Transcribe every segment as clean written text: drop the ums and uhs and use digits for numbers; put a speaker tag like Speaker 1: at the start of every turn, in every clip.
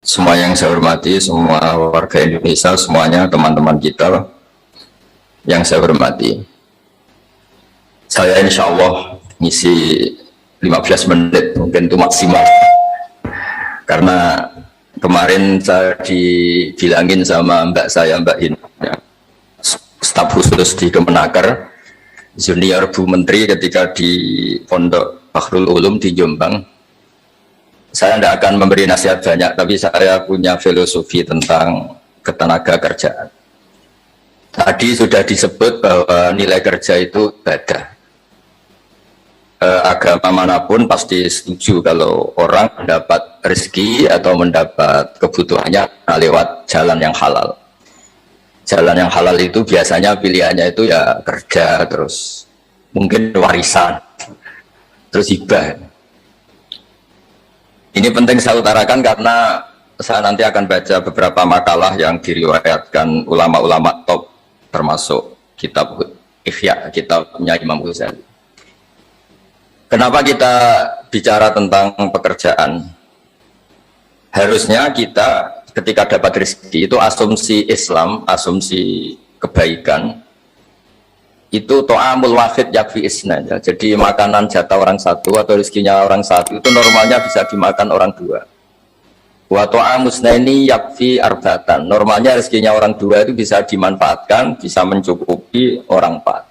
Speaker 1: Semua yang saya hormati, semua warga Indonesia, semuanya teman-teman kita yang saya hormati. Saya insya Allah ngisi 15 menit, mungkin itu maksimal. Karena kemarin saya dibilangin sama mbak saya, Mbak Hin, ya, staf khusus di Kemenaker, junior Bu Menteri ketika di Pondok Bakhrul Ulum di Jombang. Saya tidak akan memberi nasihat banyak, tapi saya punya filosofi tentang ketenaga kerjaan. Tadi sudah disebut bahwa nilai kerja itu ibadah. Agama manapun pasti setuju kalau orang mendapat rezeki atau mendapat kebutuhannya lewat jalan yang halal. Jalan yang halal itu biasanya pilihannya itu ya kerja, terus mungkin warisan, terus hibah. Ini penting saya utarakan karena saya nanti akan baca beberapa makalah yang diriwayatkan ulama-ulama top, termasuk kitab Ihya, kitabnya Imam Ghazali. Kenapa kita bicara tentang pekerjaan? Harusnya kita ketika dapat rezeki itu asumsi Islam, asumsi kebaikan, itu to'amul wahid yakfi isnan, ya. Jadi makanan jatah orang satu atau rezekinya orang satu itu normalnya bisa dimakan orang dua. Wa to'amusnaini yakfi arbatan, normalnya rezekinya orang dua itu bisa dimanfaatkan, bisa mencukupi orang empat.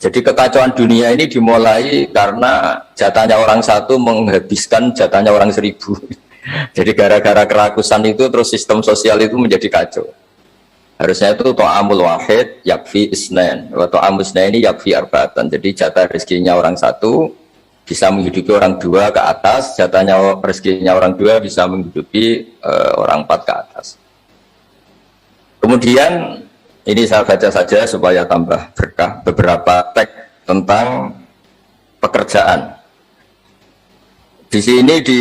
Speaker 1: Jadi kekacauan dunia ini dimulai karena jatahnya orang satu menghabiskan jatahnya orang 1000. Jadi gara-gara kerakusan itu terus sistem sosial itu menjadi kacau. Harusnya itu to'amul wahid yakfi isnan, atau amusna ini yakfi arbatan. Jadi jatah rezekinya orang satu bisa menghidupi orang dua ke atas, jatahnya rezekinya orang dua bisa menghidupi orang empat ke atas. Kemudian ini saya baca saja supaya tambah berkah beberapa teks tentang pekerjaan. Di sini di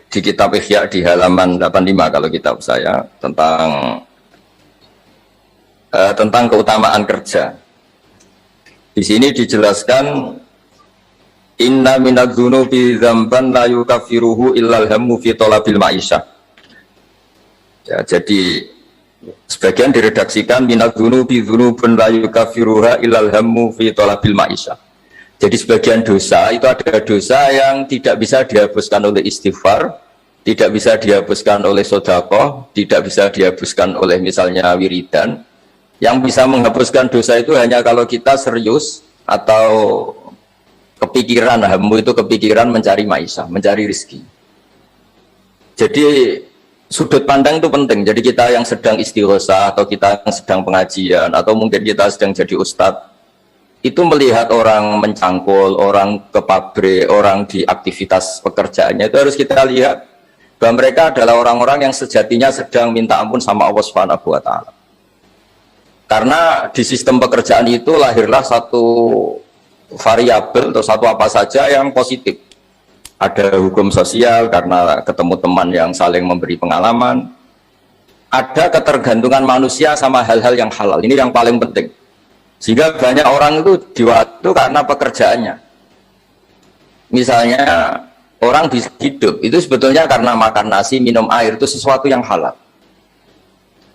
Speaker 1: kitab Ihya di halaman 85 kalau kitab saya tentang keutamaan kerja. Di sini dijelaskan inna minadz-dzunubi dzamban la yukaffiruhu illal hammu fi talabil ma'isyah. Ya, jadi sebagian diredaksikan minadz-dzunubi dzunubun la yukaffiruha illal hammu fi talabil ma'isyah. Jadi sebagian dosa itu ada dosa yang tidak bisa dihapuskan oleh istighfar, tidak bisa dihapuskan oleh sedekah, tidak bisa dihapuskan oleh misalnya wiridan. Yang bisa menghapuskan dosa itu hanya kalau kita serius atau kepikiran, hammu itu kepikiran mencari maisha, mencari rezeki. Jadi sudut pandang itu penting. Jadi kita yang sedang istighosah atau kita yang sedang pengajian atau mungkin kita sedang jadi ustadz, itu melihat orang mencangkul, orang ke pabrik, orang di aktivitas pekerjaannya, itu harus kita lihat bahwa mereka adalah orang-orang yang sejatinya sedang minta ampun sama Allah Subhanahu wa Ta'ala. Karena di sistem pekerjaan itu lahirlah satu variabel atau satu apa saja yang positif. Ada hukum sosial karena ketemu teman yang saling memberi pengalaman. Ada ketergantungan manusia sama hal-hal yang halal. Ini yang paling penting. Sehingga banyak orang itu diwaktu karena pekerjaannya. Misalnya orang bisa hidup itu sebetulnya karena makan nasi, minum air, itu sesuatu yang halal.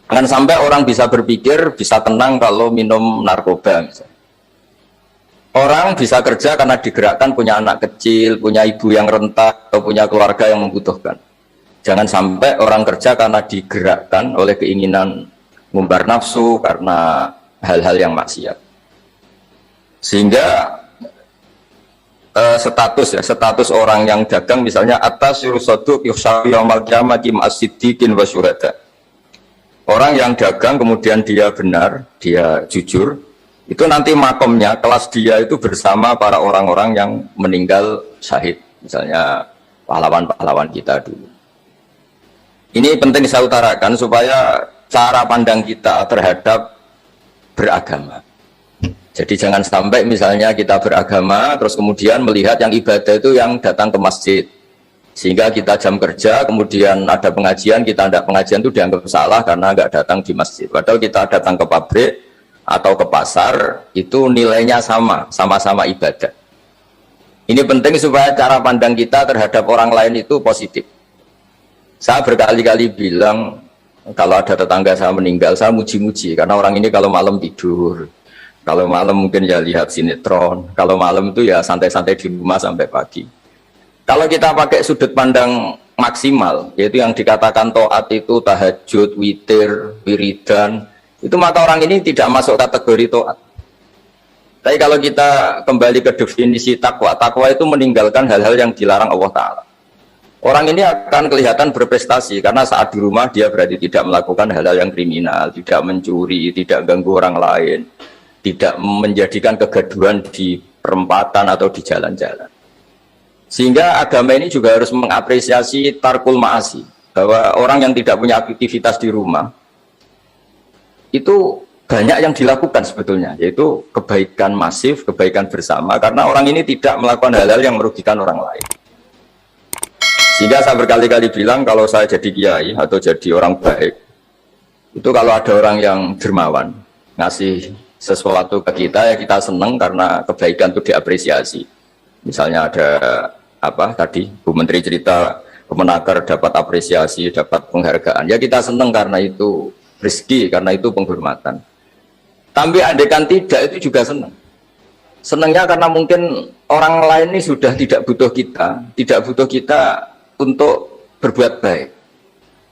Speaker 1: Jangan sampai orang bisa berpikir, bisa tenang kalau minum narkoba misalnya. Orang bisa kerja karena digerakkan punya anak kecil, punya ibu yang rentan, atau punya keluarga yang membutuhkan. Jangan sampai orang kerja karena digerakkan oleh keinginan ngumbar nafsu, karena hal-hal yang maksiat. Sehingga status orang yang dagang misalnya atas yurusoduk yuhsyafi yawmal qiyamati ma'as-siddiqin wa syuhada. Orang yang dagang kemudian dia benar, dia jujur, itu nanti makomnya, kelas dia itu bersama para orang-orang yang meninggal syahid, misalnya pahlawan-pahlawan kita dulu. Ini penting saya utarakan supaya cara pandang kita terhadap beragama. Jadi jangan sampai misalnya kita beragama, terus kemudian melihat yang ibadah itu yang datang ke masjid. Sehingga kita jam kerja, kemudian ada pengajian, kita tidak pengajian itu dianggap salah karena nggak datang di masjid. Padahal kita datang ke pabrik atau ke pasar, itu nilainya sama-sama ibadah. Ini penting supaya cara pandang kita terhadap orang lain itu positif. Saya berkali-kali bilang kalau ada tetangga saya meninggal, saya muji-muji karena orang ini kalau malam tidur, kalau malam mungkin ya lihat sinetron, kalau malam itu ya santai-santai di rumah sampai pagi. Kalau kita pakai sudut pandang maksimal, yaitu yang dikatakan taat itu tahajud, witir, wiridan, itu maka orang ini tidak masuk kategori taat. Tapi kalau kita kembali ke definisi takwa, takwa itu meninggalkan hal-hal yang dilarang Allah Ta'ala. Orang ini akan kelihatan berprestasi, karena saat di rumah dia berarti tidak melakukan hal-hal yang kriminal, tidak mencuri, tidak ganggu orang lain, tidak menjadikan kegaduhan di perempatan atau di jalan-jalan. Sehingga agama ini juga harus mengapresiasi tarkul ma'asi, bahwa orang yang tidak punya aktivitas di rumah, itu banyak yang dilakukan sebetulnya, yaitu kebaikan masif, kebaikan bersama, karena orang ini tidak melakukan hal-hal yang merugikan orang lain. Sehingga saya berkali-kali bilang kalau saya jadi kiai atau jadi orang baik, itu kalau ada orang yang dermawan, ngasih sesuatu ke kita, ya kita senang karena kebaikan itu diapresiasi. Misalnya ada apa tadi, Bu Menteri cerita Kemenaker dapat apresiasi, dapat penghargaan, ya kita senang karena itu rezeki, karena itu penghormatan. Tapi andaikan tidak, itu juga senang. Senangnya karena mungkin orang lain ini sudah tidak butuh kita untuk berbuat baik.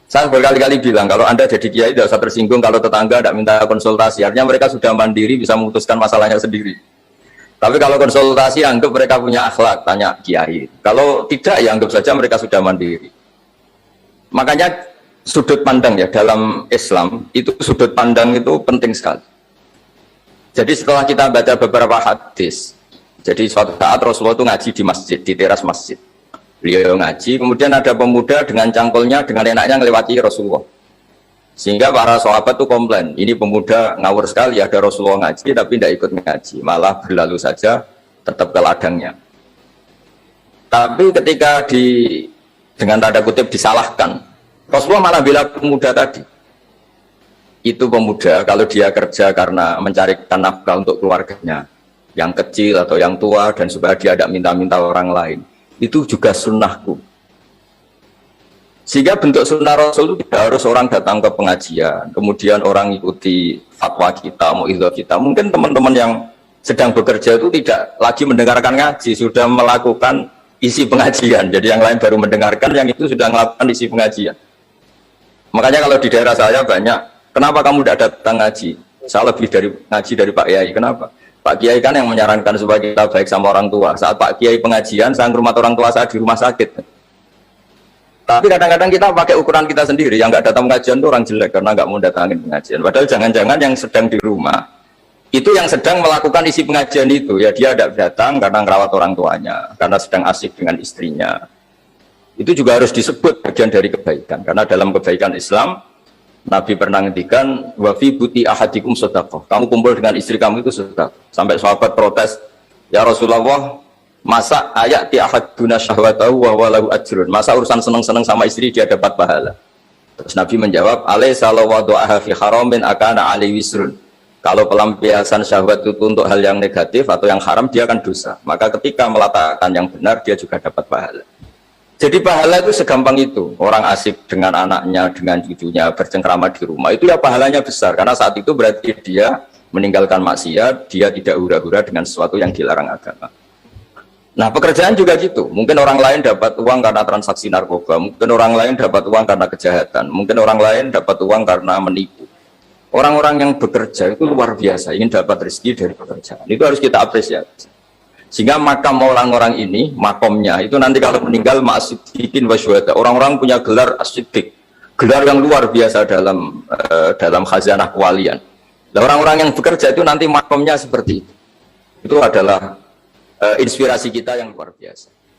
Speaker 1: Saya berkali-kali bilang, kalau Anda jadi kiai tidak usah tersinggung kalau tetangga tidak minta konsultasi, artinya mereka sudah mandiri bisa memutuskan masalahnya sendiri. Tapi kalau konsultasi, anggap mereka punya akhlak, tanya kiai. Kalau tidak, ya anggap saja mereka sudah mandiri. Makanya sudut pandang ya dalam Islam, itu sudut pandang itu penting sekali. Jadi setelah kita baca beberapa hadis, jadi suatu saat Rasulullah itu ngaji di masjid, di teras masjid. Beliau ngaji, kemudian ada pemuda dengan cangkulnya, dengan enaknya melewati Rasulullah. Sehingga para sahabat itu komplain, ini pemuda ngawur sekali, ada Rasulullah ngaji, tapi tidak ikut ngaji, malah berlalu saja, tetap ke ladangnya. Tapi ketika dengan tanda kutip disalahkan, Rasulullah malah bilang pemuda tadi. Itu pemuda kalau dia kerja karena mencarikan nafkah untuk keluarganya yang kecil atau yang tua dan supaya dia tidak minta-minta orang lain, itu juga sunnahku. Sehingga bentuk sunnah Rasul itu tidak harus orang datang ke pengajian kemudian orang ikuti fatwa kita, mu'idhah kita. Mungkin teman-teman yang sedang bekerja itu tidak lagi mendengarkan ngaji, sudah melakukan isi pengajian, jadi yang lain baru mendengarkan, yang itu sudah melakukan isi pengajian. Makanya kalau di daerah saya banyak, kenapa kamu tidak datang ngaji? Saya lebih ngaji dari Pak Kiai. Kenapa? Pak Kiai kan yang menyarankan supaya kita baik sama orang tua. Saat Pak Kiai pengajian, saya ngurmat orang tua saya di rumah sakit. Tapi kadang-kadang kita pakai ukuran kita sendiri. Yang nggak datang pengajian itu orang jelek karena nggak mau datangin pengajian. Padahal jangan-jangan yang sedang di rumah itu yang sedang melakukan isi pengajian itu. Ya dia tidak datang karena ngerawat orang tuanya, karena sedang asik dengan istrinya. Itu juga harus disebut bagian dari kebaikan. Karena dalam kebaikan Islam, Nabi pernah ngendikan wa fi buti ahadikum shadaqah. Kamu kumpul dengan istri kamu itu sedekah. Sampai sahabat protes, "Ya Rasulullah, masa ayati ahaduna syahwatahu wa huwa lahu ajrun?" Masa urusan seneng-seneng sama istri dia dapat pahala? Terus Nabi menjawab, "Alaysa law wada'aha fi haramin akana alaihi wisrun." Kalau pelampiasan syahwat itu untuk hal yang negatif atau yang haram, dia akan dosa. Maka ketika meletakkan yang benar, dia juga dapat pahala. Jadi pahala itu segampang itu. Orang asik dengan anaknya, dengan cucunya, bercengkrama di rumah, itu ya pahalanya besar. Karena saat itu berarti dia meninggalkan maksiat, dia tidak hura-hura dengan sesuatu yang dilarang agama. Nah, pekerjaan juga gitu. Mungkin orang lain dapat uang karena transaksi narkoba, mungkin orang lain dapat uang karena kejahatan, mungkin orang lain dapat uang karena menipu. Orang-orang yang bekerja itu luar biasa, ingin dapat rezeki dari pekerjaan. Itu harus kita apresiasi. Sehingga makam orang-orang ini, makomnya itu nanti kalau meninggal ma'asidikin wa syuhada. Orang-orang punya gelar asidik, gelar yang luar biasa dalam khazanah kewalian. Nah, orang-orang yang bekerja itu nanti makomnya seperti itu. Itu adalah inspirasi kita yang luar biasa.